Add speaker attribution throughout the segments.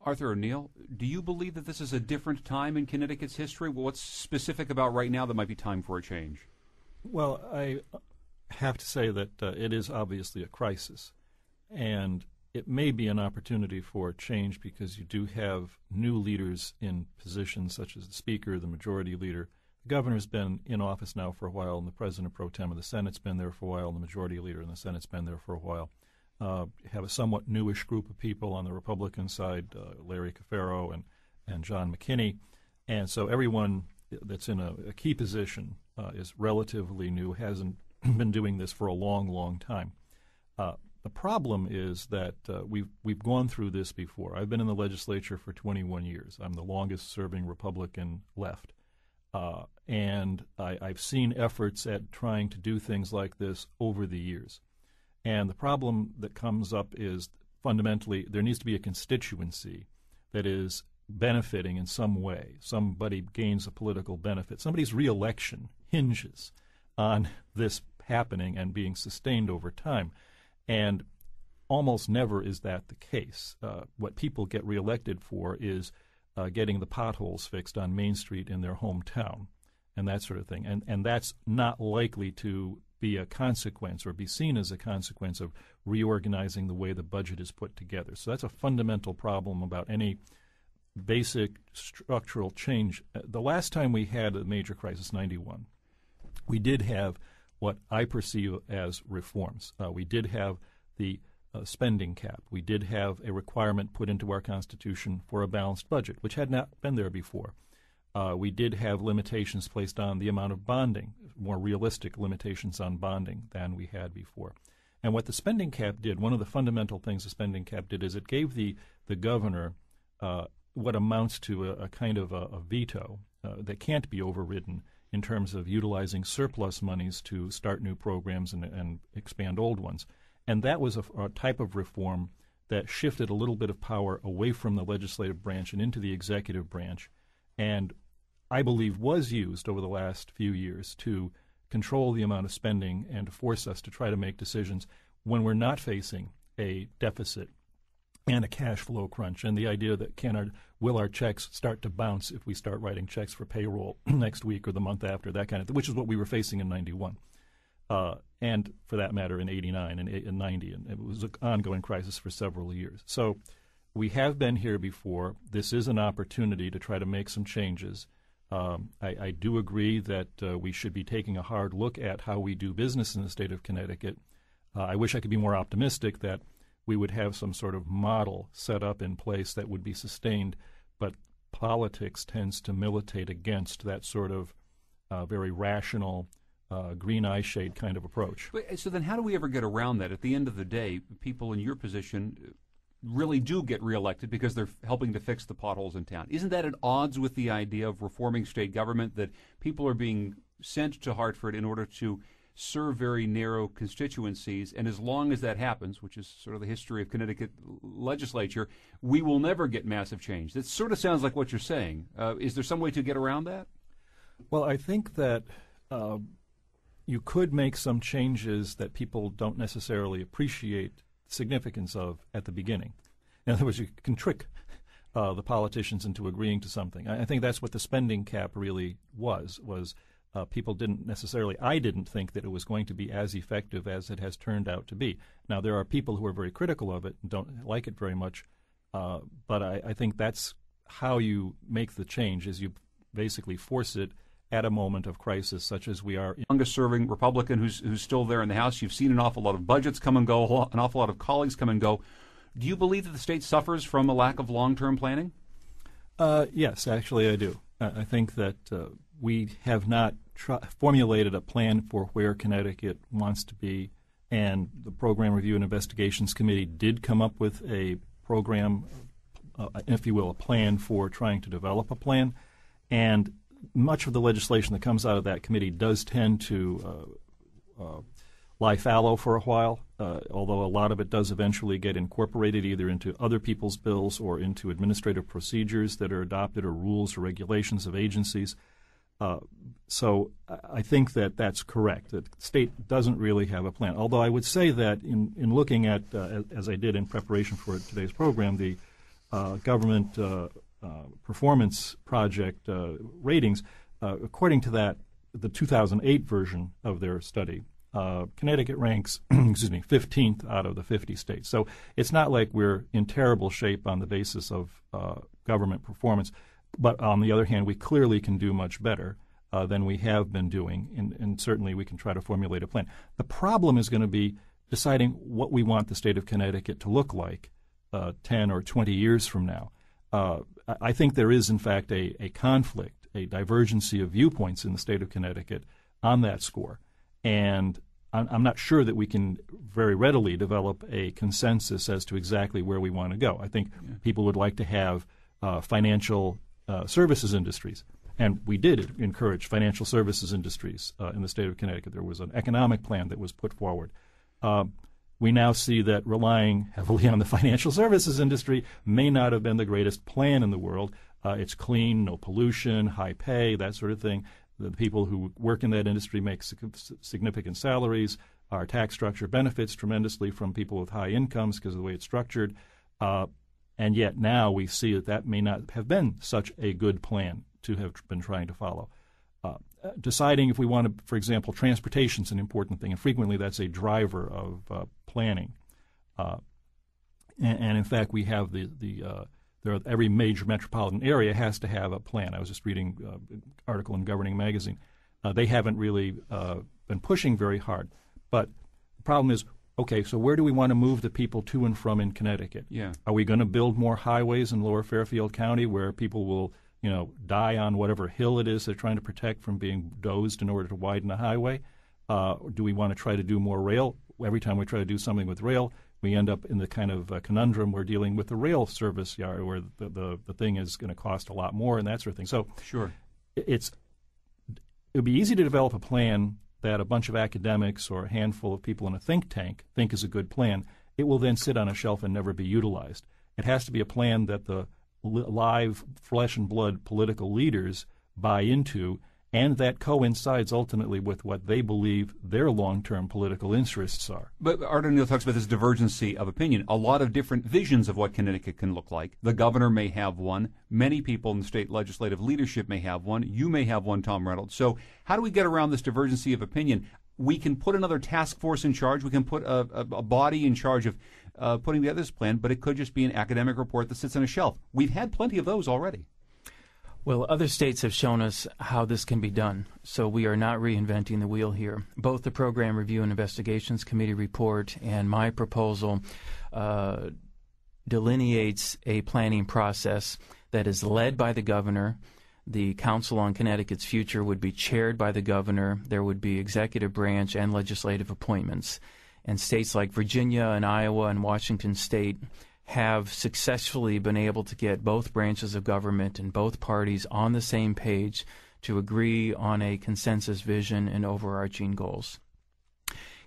Speaker 1: Arthur O'Neill, do you believe that this is a different time in Connecticut's history? What's specific about right now that might be time for a change?
Speaker 2: Well, I have to say that it is obviously a crisis, and it may be an opportunity for change because you do have new leaders in positions such as the Speaker, the Majority Leader. The Governor's been in office now for a while, and the President pro tem of the Senate's been there for a while, and the Majority Leader in the Senate's been there for a while. Have a somewhat newish group of people on the Republican side, Larry Cafaro and John McKinney. And so everyone that's in a key position is relatively new, hasn't been doing this for a long, long time. The problem is that we've gone through this before. I've been in the legislature for 21 years. I'm the longest-serving Republican left. And I've seen efforts at trying to do things like this over the years. And the problem that comes up is fundamentally there needs to be a constituency that is benefiting in some way. Somebody gains a political benefit. Somebody's reelection hinges on this happening and being sustained over time. And almost never is that the case. What people get reelected for is getting the potholes fixed on Main Street in their hometown and that sort of thing. And that's not likely to be a consequence or be seen as a consequence of reorganizing the way the budget is put together. So that's a fundamental problem about any basic structural change. The last time we had a major crisis, 91, we did have what I perceive as reforms. We did have the spending cap. We did have a requirement put into our Constitution for a balanced budget, which had not been there before. We did have limitations placed on the amount of bonding, more realistic limitations on bonding than we had before. And what the spending cap did, one of the fundamental things the spending cap did, is it gave the governor what amounts to a kind of a veto that can't be overridden in terms of utilizing surplus monies to start new programs and expand old ones. And that was a type of reform that shifted a little bit of power away from the legislative branch and into the executive branch, and I believe was used over the last few years to control the amount of spending and to force us to try to make decisions when we're not facing a deficit and a cash flow crunch, and the idea that will our checks start to bounce if we start writing checks for payroll next week or the month after, that kind of thing, which is what we were facing in 91. And for that matter in 89 and 90, and it was an ongoing crisis for several years. So we have been here before. This is an opportunity to try to make some changes. I do agree that we should be taking a hard look at how we do business in the state of Connecticut. I wish I could be more optimistic that we would have some sort of model set up in place that would be sustained, but politics tends to militate against that sort of very rational, green eye shade kind of approach.
Speaker 1: So then how do we ever get around that? At the end of the day, people in your position really do get reelected because they're helping to fix the potholes in town. Isn't that at odds with the idea of reforming state government, that people are being sent to Hartford in order to serve very narrow constituencies, and as long as that happens, which is sort of the history of Connecticut legislature, we will never get massive change? That sort of sounds like what you're saying. Is there some way to get around that?
Speaker 2: Well, I think that you could make some changes that people don't necessarily appreciate the significance of at the beginning. In other words, you can trick the politicians into agreeing to something. I think that's what the spending cap really was people didn't necessarily, I didn't think that it was going to be as effective as it has turned out to be. Now, there are people who are very critical of it and don't like it very much, but I think that's how you make the change, is you basically force it at a moment of crisis such as we are.
Speaker 1: Longest-serving Republican who's still there in the House. You've seen an awful lot of budgets come and go, an awful lot of colleagues come and go. Do you believe that the state suffers from a lack of long-term planning?
Speaker 2: Yes, actually I do. I think that we have not formulated a plan for where Connecticut wants to be, and the Program Review and Investigations Committee did come up with a program, if you will, a plan for trying to develop a plan. And much of the legislation that comes out of that committee does tend to lie fallow for a while, although a lot of it does eventually get incorporated either into other people's bills or into administrative procedures that are adopted or rules or regulations of agencies. So I think that that's correct, that the state doesn't really have a plan. Although I would say that in looking at, as I did in preparation for today's program, the government performance project ratings, according to that, the 2008 version of their study, Connecticut ranks, 15th out of the 50 states. So it's not like we're in terrible shape on the basis of government performance. But on the other hand, we clearly can do much better than we have been doing, and certainly we can try to formulate a plan. The problem is going to be deciding what we want the state of Connecticut to look like 10 or 20 years from now. I think there is, in fact, a conflict, a divergency of viewpoints in the state of Connecticut on that score. And I'm not sure that we can very readily develop a consensus as to exactly where we want to go. I think people would like to have financial services industries. And we did encourage financial services industries in the state of Connecticut. There was an economic plan that was put forward. We now see that relying heavily on the financial services industry may not have been the greatest plan in the world. It's clean, no pollution, high pay, that sort of thing. The people who work in that industry make significant salaries. Our tax structure benefits tremendously from people with high incomes because of the way it's structured. And yet now we see that may not have been such a good plan to have been trying to follow. Deciding if we want to, for example, transportation is an important thing, and frequently that's a driver of planning. And in fact, we have every major metropolitan area has to have a plan. I was just reading an article in Governing Magazine. They haven't really been pushing very hard. But the problem is, okay, so where do we want to move the people to and from in Connecticut?
Speaker 1: Yeah. Are
Speaker 2: we going to build more highways in Lower Fairfield County where people will die on whatever hill it is they're trying to protect from being dozed in order to widen a highway? Do we want to try to do more rail? Every time we try to do something with rail, we end up in the kind of conundrum we're dealing with the rail service yard, where the thing is going to cost a lot more and that sort of thing. So
Speaker 1: sure,
Speaker 2: it would be easy to develop a plan that a bunch of academics or a handful of people in a think tank think is a good plan. It will then sit on a shelf and never be utilized. It has to be a plan that the live flesh and blood political leaders buy into, and that coincides ultimately with what they believe their long-term political interests are.
Speaker 1: But Art O'Neill talks about this divergency of opinion. A lot of different visions of what Connecticut can look like. The governor may have one. Many people in the state legislative leadership may have one. You may have one, Tom Reynolds. So how do we get around this divergency of opinion? We can put another task force in charge. We can put a body in charge of putting together this plan, but it could just be an academic report that sits on a shelf. We've had plenty of those already.
Speaker 3: Well, other states have shown us how this can be done, so we are not reinventing the wheel here. Both the Program Review and Investigations Committee report and my proposal delineates a planning process that is led by the governor. The Council on Connecticut's Future would be chaired by the governor. There would be executive branch and legislative appointments. And states like Virginia and Iowa and Washington State have successfully been able to get both branches of government and both parties on the same page to agree on a consensus vision and overarching goals.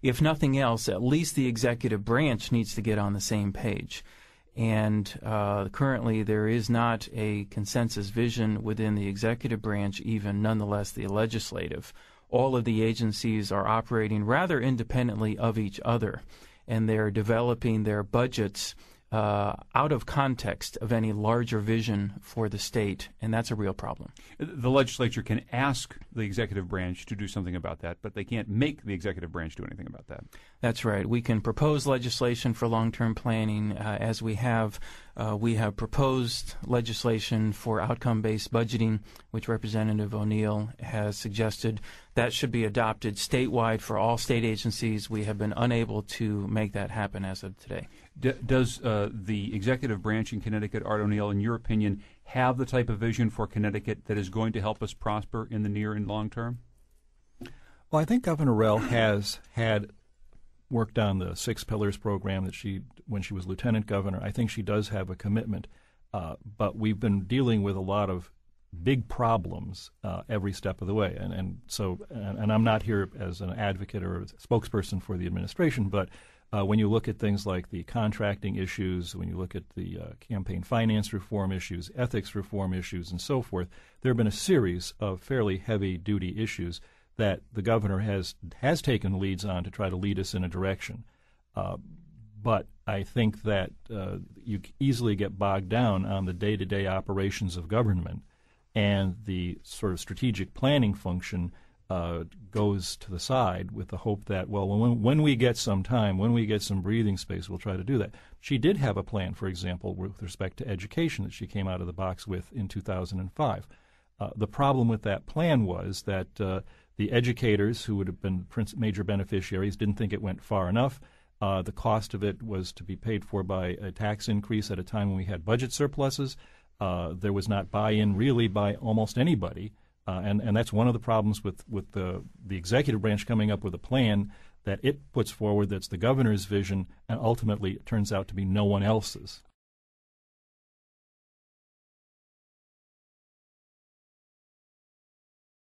Speaker 3: If nothing else, at least the executive branch needs to get on the same page. And currently there is not a consensus vision within the executive branch, even nonetheless the legislative. All of the agencies are operating rather independently of each other, and they're developing their budgets out of context of any larger vision for the state, and that's a real problem.
Speaker 1: The legislature can ask the executive branch to do something about that, but they can't make the executive branch do anything about that.
Speaker 3: That's right. We can propose legislation for long-term planning as we have. We have proposed legislation for outcome-based budgeting, which Representative O'Neill has suggested. That should be adopted statewide for all state agencies. We have been unable to make that happen as of today.
Speaker 1: Does the executive branch in Connecticut, Art O'Neill, in your opinion, have the type of vision for Connecticut that is going to help us prosper in the near and long term?
Speaker 2: Well, I think Governor Rell has had worked on the 6 Pillars program that when she was lieutenant governor. I think she does have a commitment, but we've been dealing with a lot of big problems every step of the way. And I'm not here as an advocate or a spokesperson for the administration, but when you look at things like the contracting issues, when you look at the campaign finance reform issues, ethics reform issues, and so forth, there have been a series of fairly heavy-duty issues that the governor has taken leads on to try to lead us in a direction. But I think that you easily get bogged down on the day-to-day operations of government, and the sort of strategic planning function goes to the side with the hope that, well, when we get some time, when we get some breathing space, we'll try to do that. She did have a plan, for example, with respect to education that she came out of the box with in 2005. The problem with that plan was that the educators, who would have been major beneficiaries, didn't think it went far enough. The cost of it was to be paid for by a tax increase at a time when we had budget surpluses. There was not buy-in really by almost anybody, and that's one of the problems with the executive branch coming up with a plan that it puts forward that's the governor's vision, and ultimately it turns out to be no one else's.